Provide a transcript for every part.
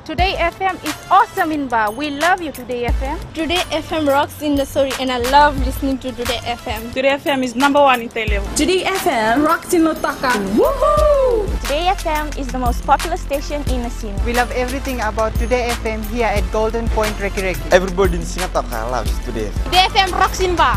Today FM is awesome in Ba. We love you, Today FM. Today FM rocks in the story, and I love listening to Today FM. Today FM is #1 in Telev. Today FM rocks in Lotaka. Woohoo! Today FM is the most popular station in Nasina. We love everything about Today FM here at Golden Point Reki. Everybody in Singapore loves Today FM. Today FM rocks in Ba.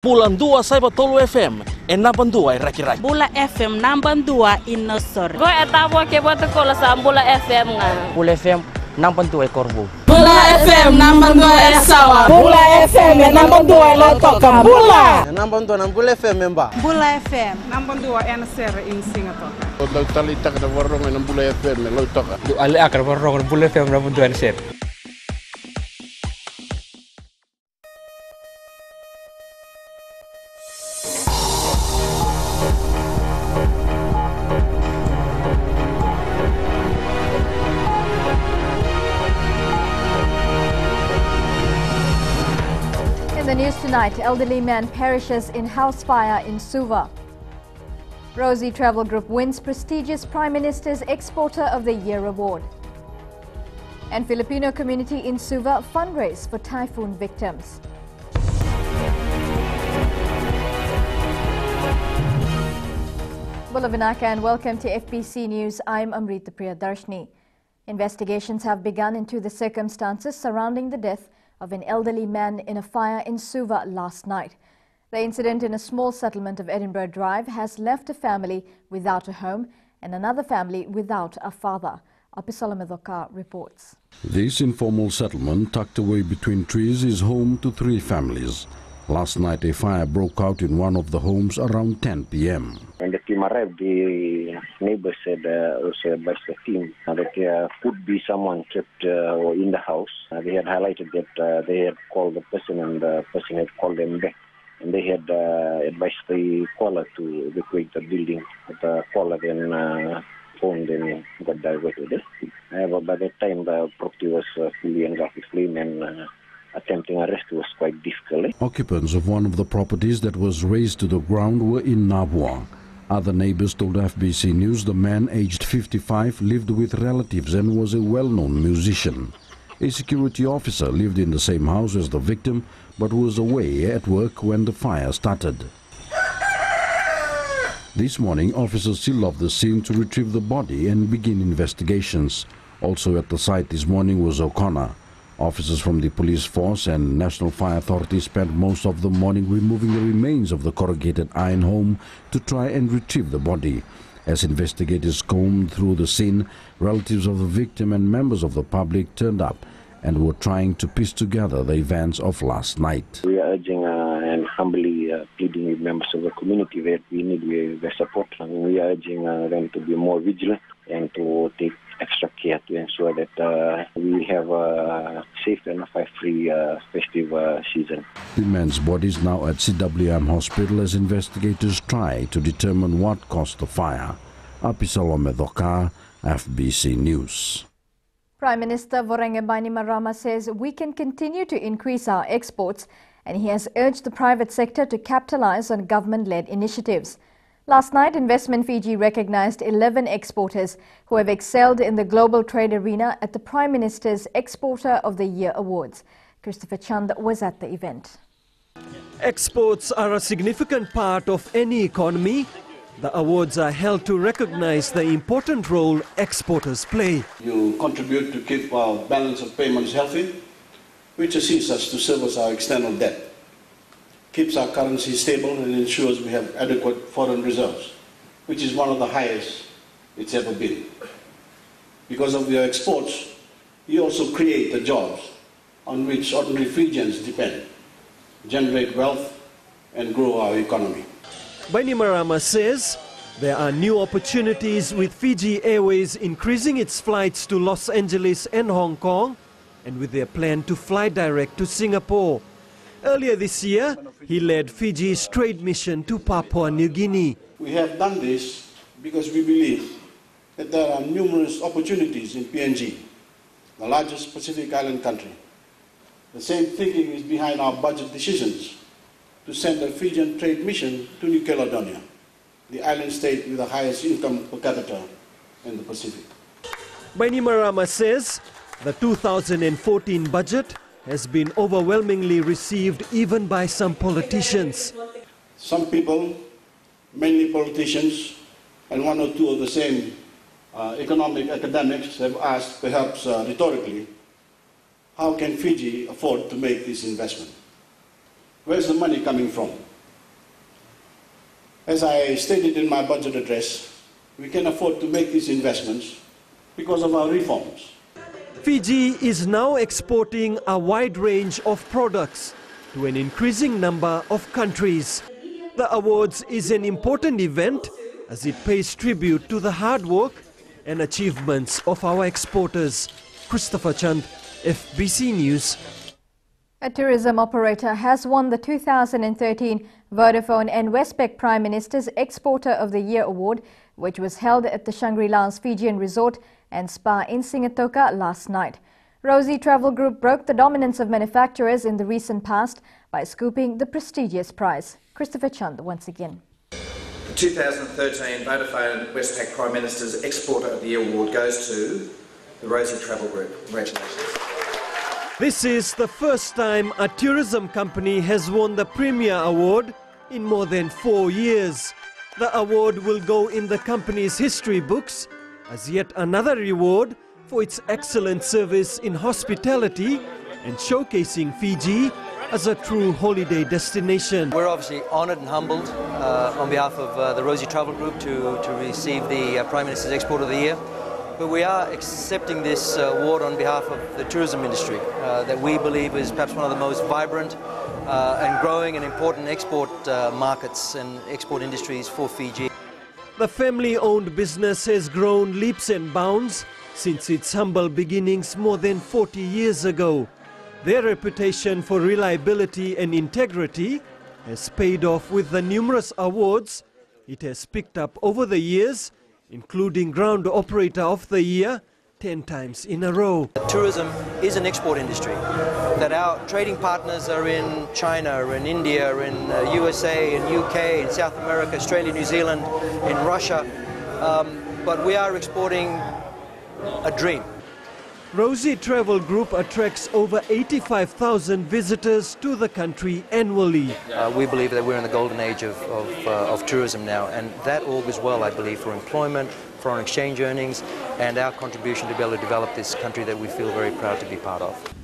Bulan 2 saya Tolu FM, 62 Raki-Raki. Bula FM #2 in Nosor. Go etabo ke buat sekolah Bula FM ngan. Bula FM 62 Korbu. Bula FM 62 Sawa. Bula FM 62 Lotoka. Bula. 62 Bula FM member. Bula FM 62 NSR in Singapore. Kalau tali tak ada warung yang Bula FM Lotoka. Du ale akar warung Bula FM 62 NSR. In the news tonight, elderly man perishes in house fire in Suva. Rosie Travel Group wins prestigious Prime Minister's Exporter of the Year award. And Filipino community in Suva fundraise for typhoon victims. Bulavinaka and welcome to FBC News. I'm Amrita Priyadarshini. Investigations have begun into the circumstances surrounding the death of an elderly man in a fire in Suva last night. The incident in a small settlement of Edinburgh Drive has left a family without a home and another family without a father. Apisola Medoka reports. This informal settlement tucked away between trees is home to 3 families. Last night a fire broke out in one of the homes around 10 p.m. When the team arrived, the neighbors said, also advised the team that there could be someone kept in the house. They had highlighted that they had called the person and the person had called them back. And they had advised the caller to evacuate the building. But the caller then phoned and got diverted. However, by that time the property was fully engulfed with flame and attempting arrest was quite difficult. Occupants of one of the properties that was razed to the ground were in Nabua. Other neighbors told FBC News the man, aged 55, lived with relatives and was a well-known musician. A security officer lived in the same house as the victim but was away at work when the fire started. This morning, officers sealed off the scene to retrieve the body and begin investigations. Also at the site this morning was O'Connor. Officers from the police force and National Fire Authority spent most of the morning removing the remains of the corrugated iron home to try and retrieve the body. As investigators combed through the scene, relatives of the victim and members of the public turned up and were trying to piece together the events of last night. We are urging and humbly pleading with members of the community that we need their support. We are urging them to be more vigilant and to take extra care to ensure that we have a safe and fire-free festive season. The man's body is now at CWM Hospital as investigators try to determine what caused the fire. Apisola Medoka, FBC News. Prime Minister Voreqe Bainimarama says we can continue to increase our exports, and he has urged the private sector to capitalize on government-led initiatives. Last night, Investment Fiji recognized 11 exporters who have excelled in the global trade arena at the Prime Minister's Exporter of the Year Awards. Christopher Chand was at the event. Exports are a significant part of any economy. The awards are held to recognize the important role exporters play. You contribute to keep our balance of payments healthy, which assists us to service our external debt, keeps our currency stable and ensures we have adequate foreign reserves, which is one of the highest it's ever been. Because of your exports, you also create the jobs on which ordinary Fijians depend, generate wealth and grow our economy. Bainimarama says there are new opportunities with Fiji Airways increasing its flights to Los Angeles and Hong Kong, and with their plan to fly direct to Singapore. Earlier this year, he led Fiji's trade mission to Papua New Guinea. We have done this because we believe that there are numerous opportunities in PNG, the largest Pacific Island country. The same thinking is behind our budget decisions to send a Fijian trade mission to New Caledonia. the island state with the highest income per capita in the Pacific. Bainimarama says the 2014 budget has been overwhelmingly received even by some politicians. Some people, mainly politicians, and one or two of the same economic academics have asked, perhaps rhetorically, how can Fiji afford to make this investment? Where's the money coming from? As I stated in my budget address, we can afford to make these investments because of our reforms. Fiji is now exporting a wide range of products to an increasing number of countries. The awards is an important event as it pays tribute to the hard work and achievements of our exporters. Christopher Chand, FBC News. A tourism operator has won the 2013 Vodafone and Westpac Prime Minister's Exporter of the Year Award, which was held at the Shangri-La's Fijian Resort and Spa in Singatoka last night. Rosie Travel Group broke the dominance of manufacturers in the recent past by scooping the prestigious prize. Christopher Chand once again. The 2013 Vodafone and Westpac Prime Minister's Exporter of the Year Award goes to the Rosie Travel Group. Congratulations. This is the first time a tourism company has won the Premier Award in more than 4 years. The award will go in the company's history books as yet another reward for its excellent service in hospitality and showcasing Fiji as a true holiday destination. We're obviously honoured and humbled on behalf of the Rosie Travel Group to receive the Prime Minister's Exporter of the Year. But we are accepting this award on behalf of the tourism industry that we believe is perhaps one of the most vibrant and growing and important export markets and export industries for Fiji. The family-owned business has grown leaps and bounds since its humble beginnings more than 40 years ago. Their reputation for reliability and integrity has paid off with the numerous awards it has picked up over the years, including Ground Operator of the Year 10 times in a row. Tourism is an export industry, that our trading partners are in China, in India, in USA, in UK, in South America, Australia, New Zealand, in Russia, but we are exporting a dream. Rosie Travel Group attracts over 85,000 visitors to the country annually. We believe that we're in the golden age of tourism now, and that augurs well, I believe, for employment, foreign exchange earnings, and our contribution to be able to develop this country that we feel very proud to be part of.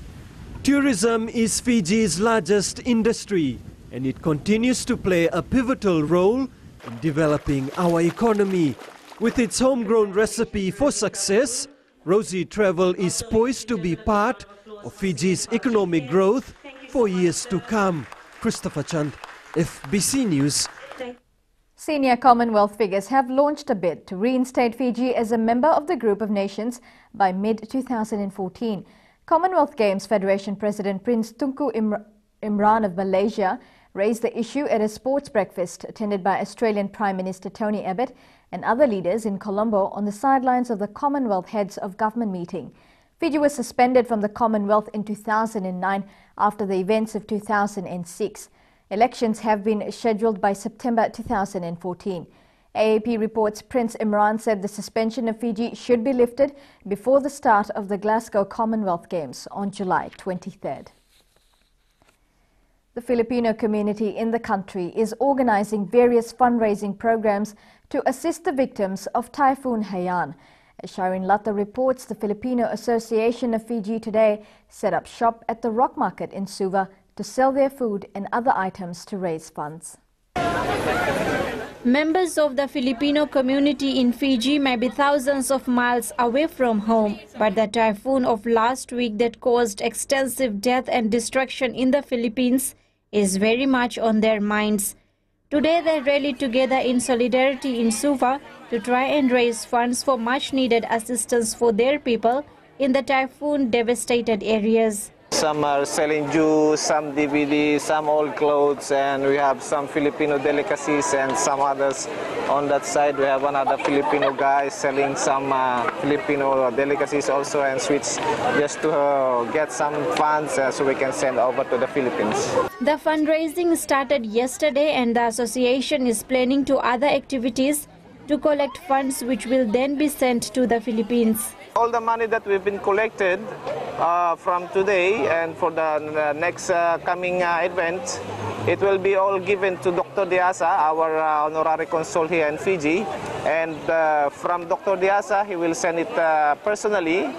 Tourism is Fiji's largest industry, and it continues to play a pivotal role in developing our economy. With its homegrown recipe for success, Rosie Travel is poised to be part of Fiji's economic growth for years to come. Christopher Chand, FBC News. Senior Commonwealth figures have launched a bid to reinstate Fiji as a member of the group of nations by mid-2014. Commonwealth Games Federation President Prince Tunku Imran of Malaysia raised the issue at a sports breakfast attended by Australian Prime Minister Tony Abbott and other leaders in Colombo on the sidelines of the Commonwealth Heads of Government meeting. Fiji was suspended from the Commonwealth in 2009 after the events of 2006. Elections have been scheduled by September 2014. AAP reports Prince Imran said the suspension of Fiji should be lifted before the start of the Glasgow Commonwealth Games on July 23rd. The Filipino community in the country is organizing various fundraising programs to assist the victims of Typhoon Haiyan. As Shireen Latta reports, the Filipino Association of Fiji today set up shop at the Rock Market in Suva to sell their food and other items to raise funds. Members of the Filipino community in Fiji may be thousands of miles away from home, but the typhoon of last week that caused extensive death and destruction in the Philippines is very much on their minds. Today they rallied together in solidarity in Suva to try and raise funds for much needed assistance for their people in the typhoon devastated areas. Some are selling juice, some DVDs, some old clothes, and we have some Filipino delicacies and some others. On that side, we have another Filipino guy selling some Filipino delicacies also and sweets just to get some funds so we can send over to the Philippines. The fundraising started yesterday and the association is planning to other activities to collect funds which will then be sent to the Philippines. All the money that we've been collected from today and for the next coming event, it will be all given to Dr. Diasa, our honorary consul here in Fiji. And from Dr. Diasa, he will send it personally.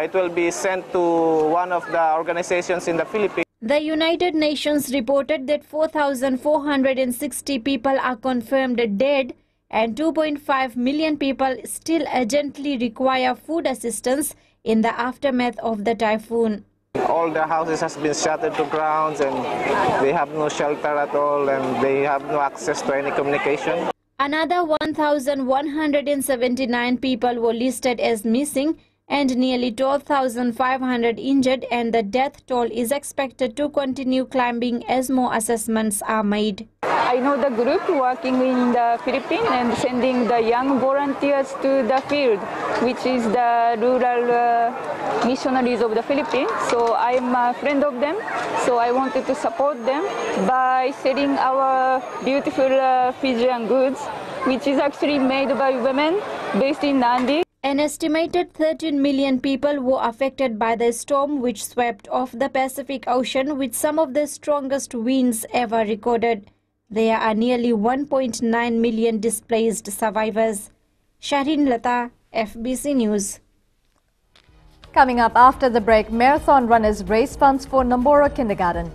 It will be sent to one of the organizations in the Philippines. The United Nations reported that 4,460 people are confirmed dead and 2.5 million people still urgently require food assistance in the aftermath of the typhoon. All the houses has been shattered to grounds and they have no shelter at all and they have no access to any communication. Another 1,179 people were listed as missing and nearly 12,500 injured, and the death toll is expected to continue climbing as more assessments are made. I know the group working in the Philippines and sending the young volunteers to the field, which is the rural missionaries of the Philippines. So I'm a friend of them, so I wanted to support them by selling our beautiful Fijian goods, which is actually made by women based in Nandi. An estimated 13 million people were affected by the storm which swept off the Pacific Ocean with some of the strongest winds ever recorded. There are nearly 1.9 million displaced survivors. Sharin Lata, FBC News. Coming up after the break, marathon runners raise funds for Nambora Kindergarten.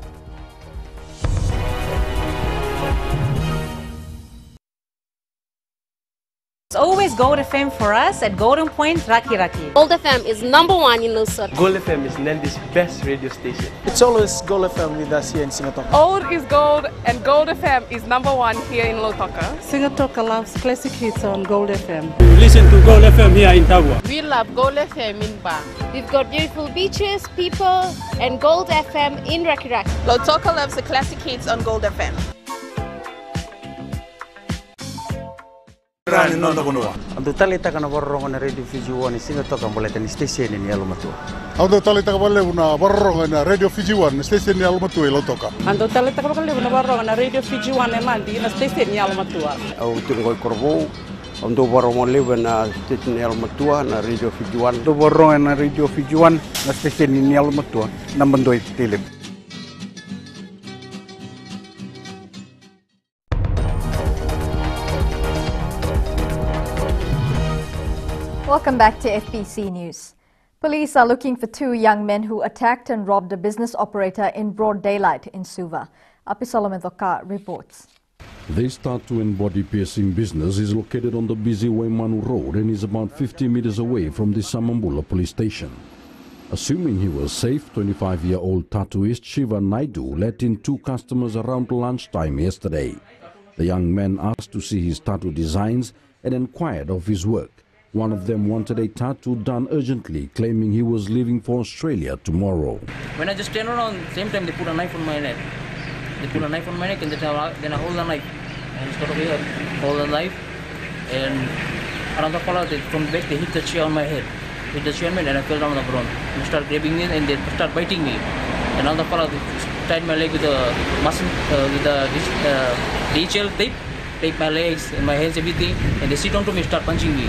Always Gold FM for us at Golden Point, Raki Raki. Gold FM is #1 in Nusrat. Gold FM is Nandi's best radio station. It's always Gold FM with us here in Singatoka. Old is gold and Gold FM is #1 here in Lautoka. Singatoka loves classic hits on Gold FM. Listen to Gold FM here in Tagua. We love Gold FM in Ba. We've got beautiful beaches, people, and Gold FM in Raki Raki. Lautoka loves the classic hits on Gold FM. Ando talita kana borrongo na radio Fiji One Singatoka boleh ni station ni alumatu. Ando talita ka boleh una borrongo na radio Fiji One station ni alumatu Lautoka. Ando talita ka boleh una borrongo na radio Fiji One Nandi na station ni alumatu. Au tungoi korbo. Ando borrongo leve na station ni alumatu na radio Fiji One. Ando borrongo na radio Fiji One na station ni alumatu. Nambandoi tele. Welcome back to FBC News. Police are looking for two young men who attacked and robbed a business operator in broad daylight in Suva. Apisolome Doka reports. This tattoo and body piercing business is located on the busy Waimanu Road and is about 50 meters away from the Samambula police station. Assuming he was safe, 25-year-old tattooist Shiva Naidu let in two customers around lunchtime yesterday. The young men asked to see his tattoo designs and inquired of his work. One of them wanted a tattoo done urgently, claiming he was leaving for Australia tomorrow. When I just turn around, same time they put a knife on my neck. They put a knife on my neck and then I hold the knife. And start over here, hold the knife, and another fellow from back they hit the chair on my head. Hit the chair on me and I fell down on the ground. They start grabbing me and they start biting me. Another fellow tied my leg with a muscle, with a DHL tape, tape my legs and my hands, everything, and they sit onto me, start punching me.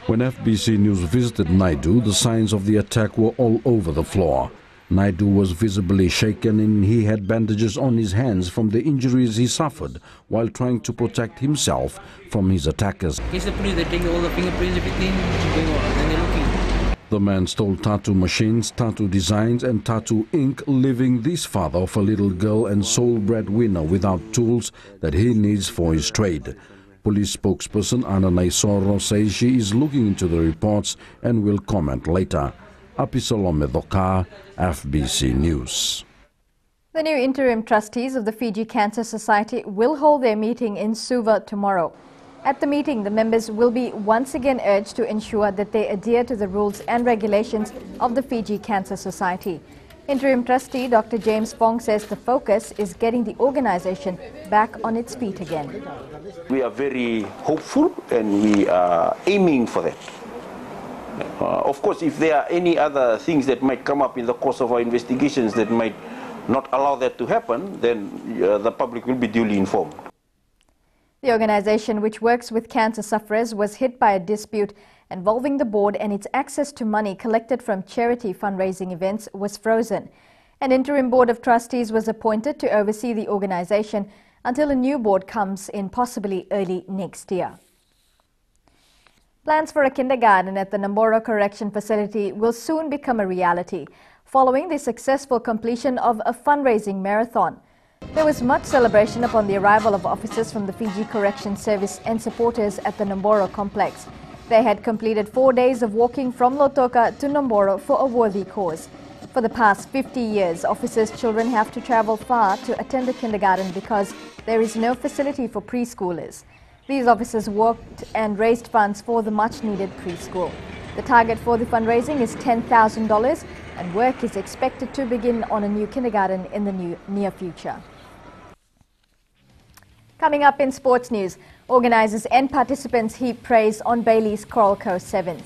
When FBC News visited Naidu, the signs of the attack were all over the floor. Naidu was visibly shaken and he had bandages on his hands from the injuries he suffered while trying to protect himself from his attackers. Case the police, they take all the fingerprints, everything, going on, and then they're looking. The man stole tattoo machines, tattoo designs and tattoo ink, leaving this father of a little girl and sole breadwinner without tools that he needs for his trade. Police spokesperson Anna Naisoro says she is looking into the reports and will comment later. Apisolome Doka, FBC News. The new interim trustees of the Fiji Cancer Society will hold their meeting in Suva tomorrow. At the meeting, the members will be once again urged to ensure that they adhere to the rules and regulations of the Fiji Cancer Society. Interim trustee Dr. James Fong says the focus is getting the organisation back on its feet again. We are very hopeful and we are aiming for that. Of course, if there are any other things that might come up in the course of our investigations that might not allow that to happen, then the public will be duly informed. The organisation, which works with cancer sufferers, was hit by a dispute involving the board, and its access to money collected from charity fundraising events was frozen. An interim board of trustees was appointed to oversee the organisation until a new board comes in possibly early next year. Plans for a kindergarten at the Namboro Correction Facility will soon become a reality, following the successful completion of a fundraising marathon. There was much celebration upon the arrival of officers from the Fiji Correction Service and supporters at the Namboro complex. They had completed 4 days of walking from Lautoka to Namboro for a worthy cause. For the past 50 years, officers' children have to travel far to attend the kindergarten because there is no facility for preschoolers. These officers worked and raised funds for the much-needed preschool. The target for the fundraising is $10,000, and work is expected to begin on a new kindergarten in the near future. Coming up in sports news, organisers and participants heap praise on Bailey's Coral Coast 7th.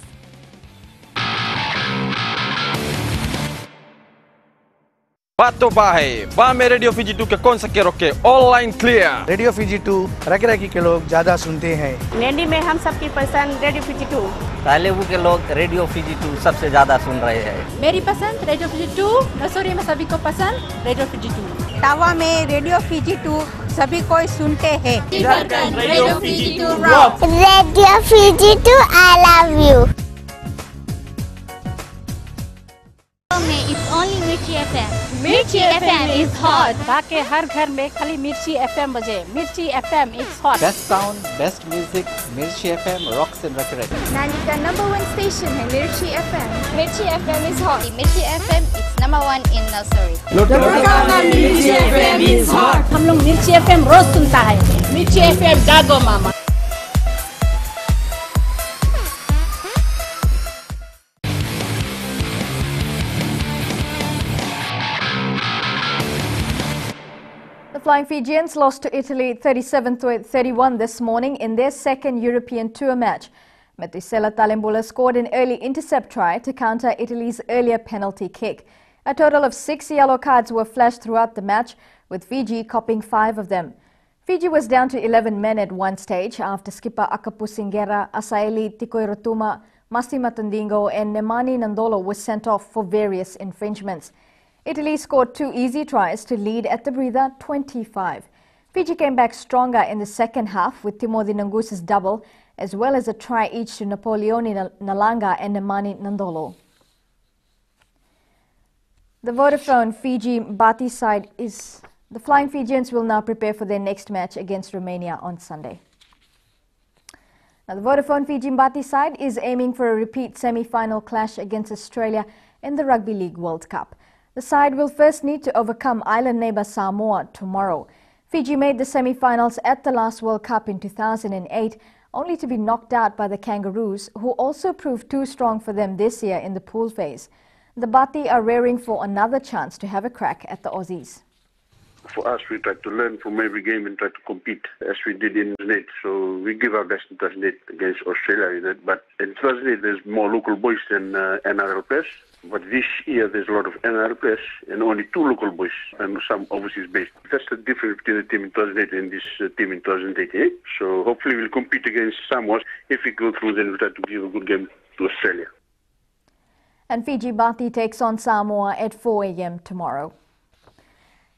Bato bahe, ba में radio Fiji 2 के कौन सा के रोके online clear. Radio Fiji 2 rocky के लोग ज्यादा सुनते हैं। नैनी में हम सबकी पसंद रेडियो फीजी 2। तालेबू के लोग रेडियो फीजी 2 सबसे ज्यादा सुन रहे हैं। मेरी पसंद रेडियो फीजी 2, नसोरी में सभी को पसंद रेडियो फीजी 2। टावा में रेडियो फीजी 2 सभी कोई सुनते हैं। Radio Fiji 2 rock. Radio Fiji 2 I love you. It's only Mirchi FM. Mirchi FM is hot. बाके हर घर में खाली मिर्ची FM बजे। Mirchi FM is hot. Best sound, best music. Mirchi FM rocks and records. नानी का #1 station है Mirchi FM. Mirchi FM is hot. Mirchi FM is #1 in nursery. Mirchi FM is hot. हम लोग Mirchi FM रोज सुनता है। Mirchi FM जागो मामा। Flying Fijians lost to Italy 37-31 this morning in their second European Tour match. Metusela Talembula scored an early intercept try to counter Italy's earlier penalty kick. A total of 6 yellow cards were flashed throughout the match, with Fiji copping 5 of them. Fiji was down to 11 men at one stage after skipper Akapusingera, Asaeli Tikoirotuma, Massima Tandingo and Nemani Nandolo were sent off for various infringements. Italy scored 2 easy tries to lead at the breather 25. Fiji came back stronger in the second half with Timothy Nangusa's double, as well as a try each to Napoleoni Nalanga and Nemani Nandolo. The Vodafone Fiji Bati side is... The Flying Fijians will now prepare for their next match against Romania on Sunday. Now, the Vodafone Fiji Bati side is aiming for a repeat semi-final clash against Australia in the Rugby League World Cup. The side will first need to overcome island neighbour Samoa tomorrow. Fiji made the semi-finals at the last World Cup in 2008, only to be knocked out by the Kangaroos, who also proved too strong for them this year in the pool phase. The Bati are raring for another chance to have a crack at the Aussies. For us, we try to learn from every game and try to compete as we did in 2008. So we give our best in 2008 against Australia. But in 2008, there's more local boys than NRL players. But this year, there's a lot of NRL players and only 2 local boys and some overseas based. That's the difference between the team in 2008 and this team in 2008. So hopefully we'll compete against Samoa. If we go through, then we'll try to give a good game to Australia. And Fiji Bati takes on Samoa at 4 a.m. tomorrow.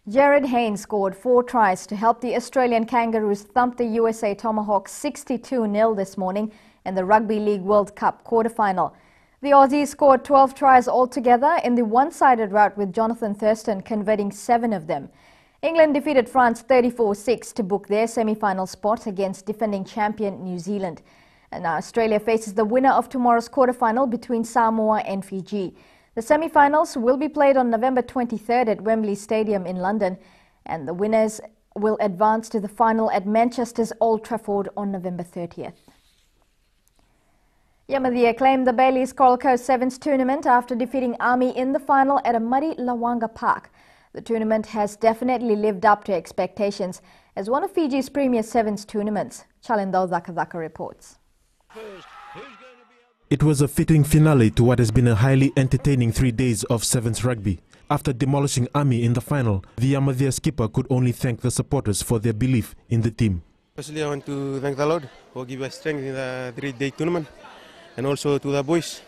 Jared Haynes scored 4 tries to help the Australian Kangaroos thump the USA Tomahawks 62-0 this morning in the Rugby League World Cup quarter-final. The Aussies scored 12 tries altogether in the one-sided rout, with Jonathan Thurston converting 7 of them. England defeated France 34-6 to book their semi-final spot against defending champion New Zealand. And now Australia faces the winner of tomorrow's quarter-final between Samoa and Fiji. The semi-finals will be played on November 23rd at Wembley Stadium in London, and the winners will advance to the final at Manchester's Old Trafford on November 30th. Yamadia claimed the Bailey's Coral Coast Sevens tournament after defeating Army in the final at a muddy Lawanga Park. The tournament has definitely lived up to expectations as one of Fiji's premier Sevens tournaments. Chalindo Zakazaka reports. It was a fitting finale to what has been a highly entertaining 3 days of Sevens rugby. After demolishing Army in the final, the Yamadia skipper could only thank the supporters for their belief in the team. Firstly, I want to thank the Lord for giving us strength in the 3-day tournament, and also to the boys,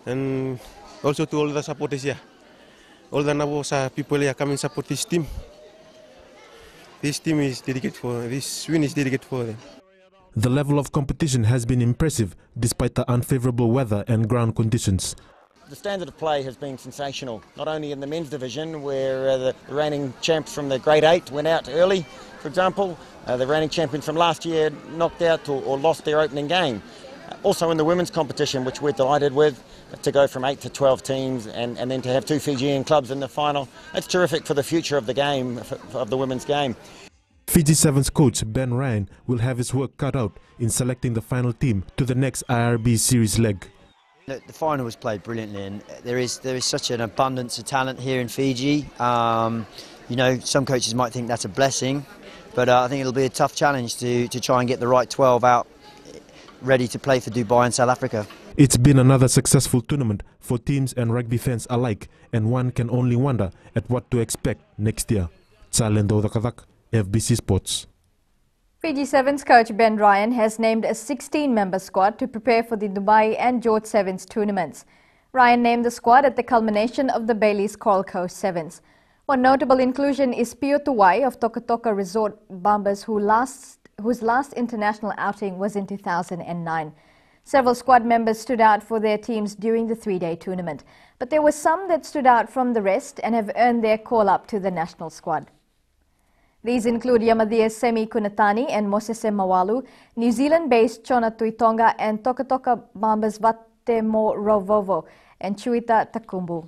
and also to all the supporters here. All the Nabosa people here come and support this team. This team is dedicated for, this win is dedicated for them. The level of competition has been impressive despite the unfavorable weather and ground conditions. The standard of play has been sensational, not only in the men's division where the reigning champs from the Grade 8 went out early, for example. The reigning champions from last year knocked out or lost their opening game. Also in the women's competition, which we're delighted with, to go from 8 to 12 teams and then to have 2 Fijian clubs in the final. That's terrific for the future of the game, of the women's game. Fiji Sevens coach Ben Ryan will have his work cut out in selecting the final team to the next IRB series leg. The final was played brilliantly, and there is such an abundance of talent here in Fiji. You know, some coaches might think that's a blessing, but I think it'll be a tough challenge to try and get the right 12 out ready to play for Dubai and South Africa. It's been another successful tournament for teams and rugby fans alike, and one can only wonder at what to expect next year. Tsalendo Dakadak, FBC Sports. Fiji Sevens coach Ben Ryan has named a 16-member squad to prepare for the Dubai and George Sevens tournaments. Ryan named the squad at the culmination of the Bailey's Coral Coast Sevens. One notable inclusion is Pio Tuwai of Toka Toka Resort Bombers, whose last international outing was in 2009. Several squad members stood out for their teams during the 3-day tournament, but there were some that stood out from the rest and have earned their call-up to the national squad. These include Yamadia's Semi Kunatani and Mosese Mawalu, New Zealand-based Chona Tuitonga and Toka Toka Bombers Vatemo Rovovo and Chuita Takumbu.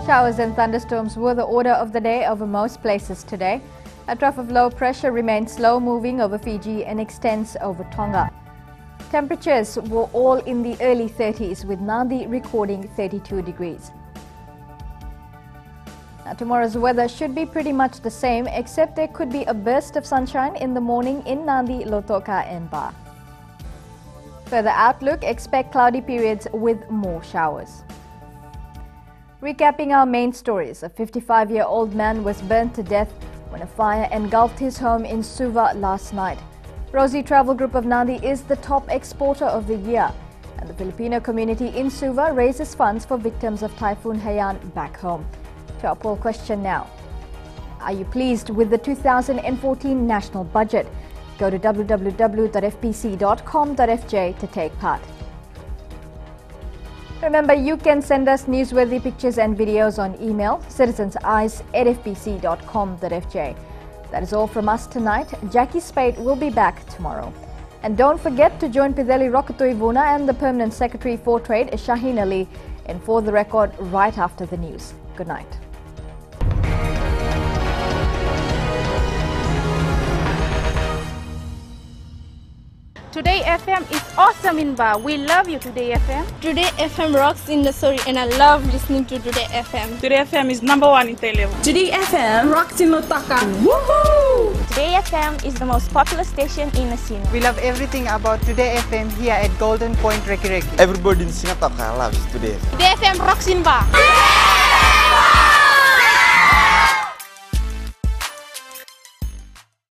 Showers and thunderstorms were the order of the day over most places today. A trough of low pressure remains slow-moving over Fiji and extends over Tonga. Temperatures were all in the early 30s, with Nadi recording 32 degrees. Now, tomorrow's weather should be pretty much the same, except there could be a burst of sunshine in the morning in Nadi, Lotoka and Ba. Further outlook, expect cloudy periods with more showers. Recapping our main stories, a 55-year-old man was burnt to death when a fire engulfed his home in Suva last night. Rosie Travel Group of Nadi is the top exporter of the year, and the Filipino community in Suva raises funds for victims of Typhoon Haiyan back home. To our poll question now. Are you pleased with the 2014 national budget? Go to www.fbc.com.fj to take part. Remember, you can send us newsworthy pictures and videos on email, citizenseyes@fbc.com.fj. That is all from us tonight. Jackie Spade will be back tomorrow. And don't forget to join Pideli Rokatoivuna and the Permanent Secretary for Trade, Shaheen Ali, in For the Record right after the news. Good night. Today FM is awesome in Ba. We love you, Today FM. Today FM rocks in the story and I love listening to Today FM. Today FM is #1 in Televo. Today FM rocks in Lotaka. Woohoo! Today FM is the most popular station in Nasina. We love everything about Today FM here at Golden Point Reki Reki. Everybody in Singapore loves Today FM. Today FM rocks in Ba.